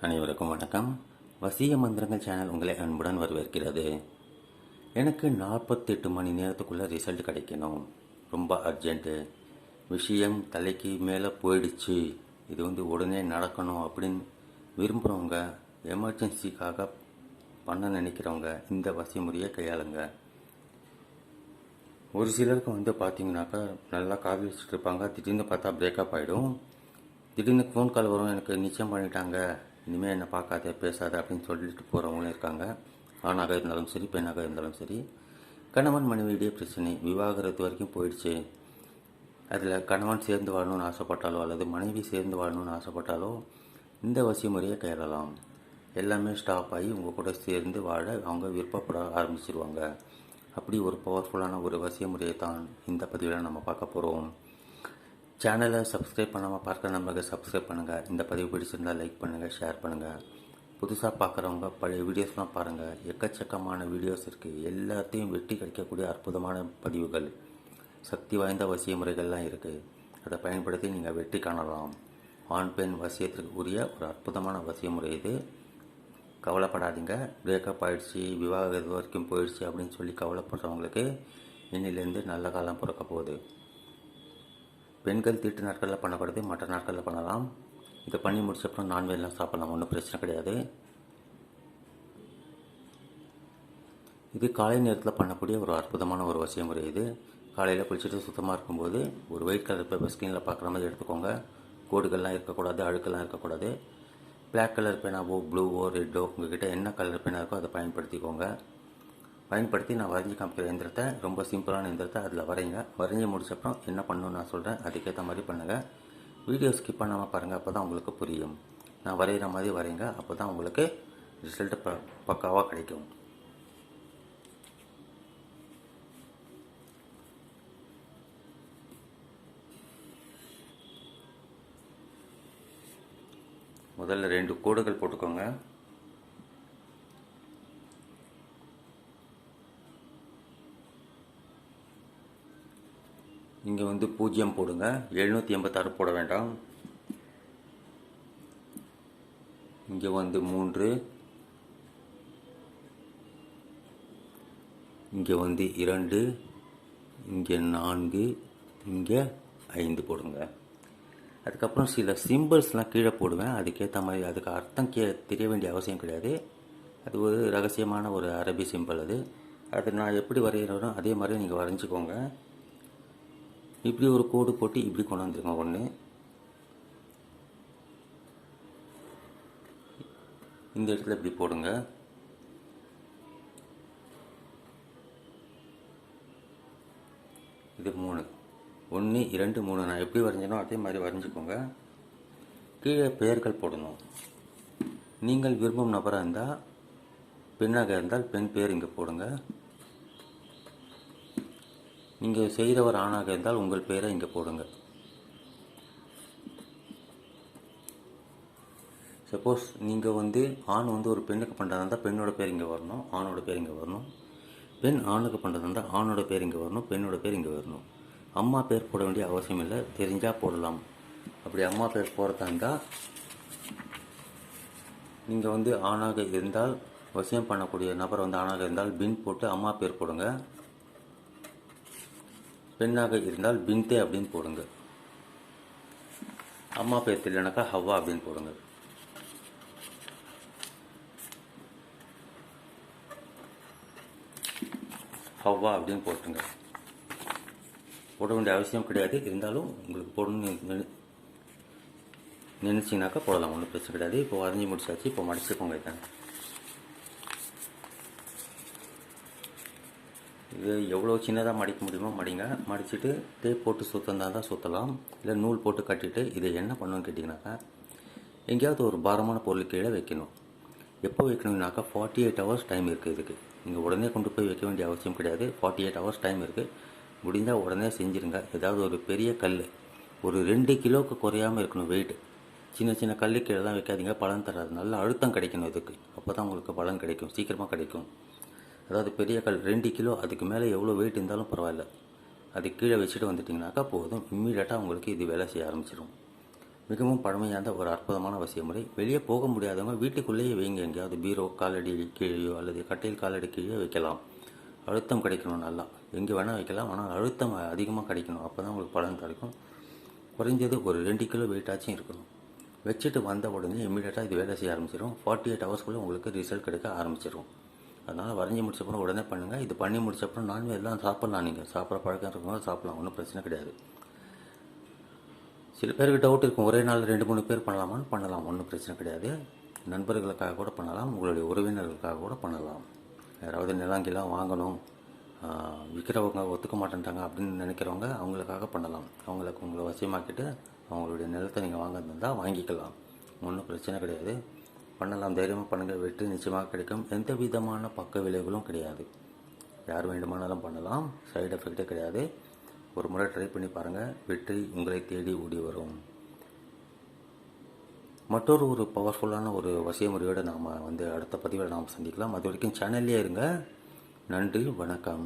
அனைவருக்கும் வணக்கம். வசிய மந்திரங்கள் சேனல் உங்களை அன்புடன் வரவேற்கிறது. எனக்கு 48 மணி நேரத்துக்குள்ளே ரிசல்ட் கிடைக்கணும், ரொம்ப அர்ஜென்ட்டு, விஷயம் தலைக்கு மேலே போயிடுச்சு, இது உடனே நடக்கணும் அப்படின்னு விரும்புகிறவங்க, எமர்ஜென்சிக்காக பண்ண நினைக்கிறவங்க இந்த வசிய முறையை கையாளுங்க. ஒரு சிலருக்கு பார்த்தீங்கன்னாக்கா நல்லா காதல் வச்சுட்டு இருப்பாங்க, திடீர்னு பார்த்தா பிரேக்கப் ஆகிடும். திடீர்னு ஃபோன் கால் வரும், எனக்கு நிச்சயம் பண்ணிட்டாங்க, இனிமேல் என்னை பார்க்காத பேசாத அப்படின்னு சொல்லிட்டு போகிறவங்களும் இருக்காங்க. ஆணாக இருந்தாலும் சரி, பெண்ணாக இருந்தாலும் சரி. கணவன் மனைவியிடையே பிரச்சனை, விவாகரத்து வரைக்கும் போயிடுச்சு. அதில் கணவன் சேர்ந்து வாழணும்னு ஆசைப்பட்டாலோ அல்லது மனைவி சேர்ந்து வாழணும்னு ஆசைப்பட்டாலோ இந்த வசிய முறையை கையாளலாம். எல்லாமே ஸ்டாப் ஆகி உங்கள் கூட சேர்ந்து வாழ அவங்க விருப்பப்பட ஆரம்பிச்சிருவாங்க. அப்படி ஒரு பவர்ஃபுல்லான ஒரு வசிய முறையை தான் இந்த பதிவில் நம்ம பார்க்க போகிறோம். சேனலை சப்ஸ்கிரைப் பண்ணாமல் பார்க்குற நம்பருக்கு சப்ஸ்கிரைப் பண்ணுங்கள். இந்த பதிவு பிடிச்சிருந்தால் லைக் பண்ணுங்கள், ஷேர் பண்ணுங்கள். புதுசாக பார்க்குறவங்க பழைய வீடியோஸ்லாம் பாருங்கள். எக்கச்சக்கமான வீடியோஸ் இருக்குது. எல்லாத்தையும் வெட்டி கிடைக்கக்கூடிய அற்புதமான பதிவுகள், சக்தி வாய்ந்த வசிய முறைகள்லாம் இருக்குது. அதை பயன்படுத்தி நீங்கள் வெற்றி காணலாம். ஆண் பெண் வசியத்திற்கு உரிய ஒரு அற்புதமான வசிய முறை இது. கவலைப்படாதீங்க. பிரேக்கப் ஆகிடுச்சி, விவாகரத்து வரைக்கும் போயிடுச்சு அப்படின்னு சொல்லி கவலைப்படுறவங்களுக்கு இன்னிலேருந்து நல்ல காலம் பிறக்க போகுது. பெண்கள் தீட்டு நாட்களில் பண்ணக்கூடாது, மற்ற நாட்களில் பண்ணலாம். இதை பண்ணி முடிச்சப்பறம் நான்வெஜ்லாம் சாப்பிடலாம், ஒன்றும் பிரச்சனை கிடையாது. இது காலை நேரத்தில் பண்ணக்கூடிய ஒரு அற்புதமான ஒரு வசிய முறை இது. காலையில் குளிச்சுட்டு சுத்தமாக இருக்கும்போது ஒரு ஒயிட் கலர் பேப்பர் ஸ்க்ரீனில் பார்க்குற மாதிரி எடுத்துக்கோங்க. கோடுகள்லாம் இருக்கக்கூடாது, அழுக்கெல்லாம் இருக்கக்கூடாது. பிளாக் கலர் பேனாவோ ப்ளூவோ ரெட்டோ உங்கள்கிட்ட என்ன கலர் பேனா இருக்கோ அதை பயன்படுத்திக்கோங்க. பயன்படுத்தி நான் வரைஞ்சி காமிக்கிற எந்திரத்தை, ரொம்ப சிம்பிளான எந்திரத்தை அதில் வரைங்க. வரைஞ்சி முடிச்சப்பறம் என்ன பண்ணணும்னு நான் சொல்கிறேன், அதுக்கேற்ற மாதிரி பண்ணுங்கள். வீடியோ ஸ்கிப் பண்ணாமல் பாருங்கள், அப்போ தான் உங்களுக்கு புரியும். நான் வரைகிற மாதிரி வரைங்க, அப்போ தான் உங்களுக்கு ரிசல்ட்டு பக்காவாக கிடைக்கும். முதல்ல 2 கோடுகள் போட்டுக்கோங்க. இங்கே 0 போடுங்க. 786 போட வேண்டாம். இங்கே 3, இங்கே 2, இங்கே 4, இங்கே 5 போடுங்க. அதுக்கப்புறம் சில சிம்பிள்ஸ்லாம் கீழே போடுவேன். அதுக்கேற்ற மாதிரி, அதுக்கு அர்த்தம் தெரிய வேண்டிய அவசியம் கிடையாது. அது ஒரு ரகசியமான ஒரு அரபி சிம்பிள். அது நான் எப்படி வரைகிறேனோ அதே மாதிரி நீங்கள் வரைஞ்சிக்கோங்க. இப்படி ஒரு கோடு போட்டு இப்படி கொண்டு வந்துருங்க. ஒன்று இந்த இடத்துல இப்படி போடுங்க. இது 3, 1, 2, 3. நான் எப்படி வரைஞ்சனோ அதே மாதிரி வரைஞ்சிக்கோங்க. கீழே பெயர்கள் போடணும். நீங்கள் விரும்பும் நபராக இருந்தால், பெண்ணாக இருந்தால் பெண் பெயர் இங்கே போடுங்க. நீங்கள் செய்கிறவர் ஆணாக இருந்தால் உங்கள் பெயரை இங்கே போடுங்க. சப்போஸ் நீங்கள் ஆண் ஒரு பெண்ணுக்கு பண்ணுறதா இருந்தால் பெண்ணோட பேர் இங்கே வரணும், ஆணோட பேர் இங்கே வரணும். பெண் ஆணுக்கு பண்ணுறதா இருந்தால் ஆணோட பேர் இங்கே வரணும், பெண்ணோட பேர் இங்கே வரணும். அம்மா பேர் போட வேண்டிய அவசியம் இல்லை, தெரிஞ்சால் போடலாம். அப்படி அம்மா பேர் போகிறதா இருந்தால் நீங்கள் ஆணாக இருந்தால், வசியம் பண்ணக்கூடிய நபர் ஆணாக இருந்தால் பின் போட்டு அம்மா பேர் போடுங்க. பெண்ணாக இருந்தால் பின்தே அப்படின்னு போடுங்க. அம்மா பேர் தெரியலனாக்கா ஹவ்வா அப்படின்னு போடுங்க. ஹவ்வா அப்படின்னு போட்டுங்க. போட வேண்டிய அவசியம் கிடையாது, இருந்தாலும் உங்களுக்கு போடணும்னு நினச்சிங்கனாக்கா போடலாம், ஒன்றும் பிரச்சனை கிடையாது. இப்போ வரைஞ்சி முடிச்சாச்சு. இப்போ மடிச்சுக்கோங்க. இதான் இது எவ்வளோ சின்னதாக மடிக்க முடியுமோ மடிங்க. மடிச்சுட்டு டேப் போட்டு சுத்தந்தான் தான் சுற்றலாம், இல்லை நூல் போட்டு கட்டிட்டு. இதை என்ன பண்ணணும்னு கேட்டிங்கனாக்கா, எங்கேயாவது ஒரு பாரமான பொருள் கீழே வைக்கணும். எப்போ வைக்கணும்னாக்கா 48 ஹவர்ஸ் டைம் இருக்குது இதுக்கு. நீங்கள் உடனே கொண்டு போய் வைக்க வேண்டிய அவசியம் கிடையாது. 48 ஹவர்ஸ் டைம் இருக்குது. முடிந்தால் உடனே செஞ்சுருங்க. ஏதாவது ஒரு பெரிய கல், ஒரு 2 கிலோவுக்கு குறையாமல் இருக்கணும் வெயிட். சின்ன சின்ன கல் கீழே தான் வைக்காதீங்க, பலன் தராது. நல்ல அழுத்தம் கிடைக்கணும் இதுக்கு, அப்போ தான் உங்களுக்கு பலன் கிடைக்கும், சீக்கிரமாக கிடைக்கும். அதாவது பெரிய கல் 2 கிலோ, அதுக்கு மேலே எவ்வளோ வெயிட் இருந்தாலும் பரவாயில்ல, அது கீழே வச்சுட்டு வந்துட்டிங்கனாக்கா போதும். இம்மீடியட்டாக உங்களுக்கு இது வேலை செய்ய ஆரம்பிச்சிடும். மிகவும் பழமையான ஒரு அற்புதமான வசிய முறை. வெளியே போக முடியாதவங்க வீட்டுக்குள்ளேயே வைங்க. எங்கேயாவது பீரோ காலடி கீழேயோ அல்லது கட்டையில் காலடி கீழே வைக்கலாம். அழுத்தம் கிடைக்கணும் நல்லா. எங்கே வேணால் வைக்கலாம், ஆனால் அழுத்தம் அதிகமாக கிடைக்கணும். அப்போ தான் உங்களுக்கு பலன் கிடைக்கும். குறைஞ்சது ஒரு 2 கிலோ வெயிட்டாச்சும் இருக்கணும். வச்சுட்டு வந்த உடனே இமீடியட்டாக இது வேலை செய்ய ஆரம்பிச்சிடும். 48 ஹவர்ஸ்க்குள்ளே உங்களுக்கு ரிசல்ட் கிடைக்க ஆரம்பிச்சிடும். அதனால் வரைஞ்சி முடிச்சப்பறம் உடனே பண்ணுங்கள். இது பண்ணி முடிச்சப்பறம் நான்வெஜ்லாம் சாப்பிட்லாம். நீங்கள் சாப்பிட்ற பழக்கம் இருக்கவங்க சாப்பிட்லாம், ஒன்றும் பிரச்சனை கிடையாது. சில பேருக்கு டவுட் இருக்கும், ஒரே நாள் 2-3 பேர் பண்ணலாமான்னு. பண்ணலாம், ஒன்றும் பிரச்சனை கிடையாது. நண்பர்களுக்காக கூட பண்ணலாம், உங்களுடைய உறவினர்களுக்காக கூட பண்ணலாம். யாராவது நிலங்கிலாம் வாங்கணும், விற்கிறவங்க ஒத்துக்க மாட்டேன்ட்டாங்க அப்படின்னு நினைக்கிறவங்க அவங்களுக்காக பண்ணலாம். அவங்களுக்கு உங்களை வசியமாக்கிட்டு அவங்களுடைய நிலத்தை நீங்கள் வாங்கியிருந்தால் வாங்கிக்கலாம், ஒன்றும் பிரச்சனை கிடையாது. பண்ணலாம், தைரியமாக பண்ணுங்கள். வெற்றி நிச்சயமாக கிடைக்கும். எந்த விதமான பக்க விளைவுகளும் கிடையாது. யார் வேண்டுமானாலும் பண்ணலாம், சைடு எஃபெக்டே கிடையாது. ஒரு முறை ட்ரை பண்ணி பாருங்கள், வெற்றி உங்களை தேடி ஓடி வரும். மற்றொரு ஒரு பவர்ஃபுல்லான ஒரு வசிய முறையோடு நாம் அடுத்த பதிவில் நாம் சந்திக்கலாம். அது வரைக்கும் சேனல்லே இருங்க. நன்றி, வணக்கம்.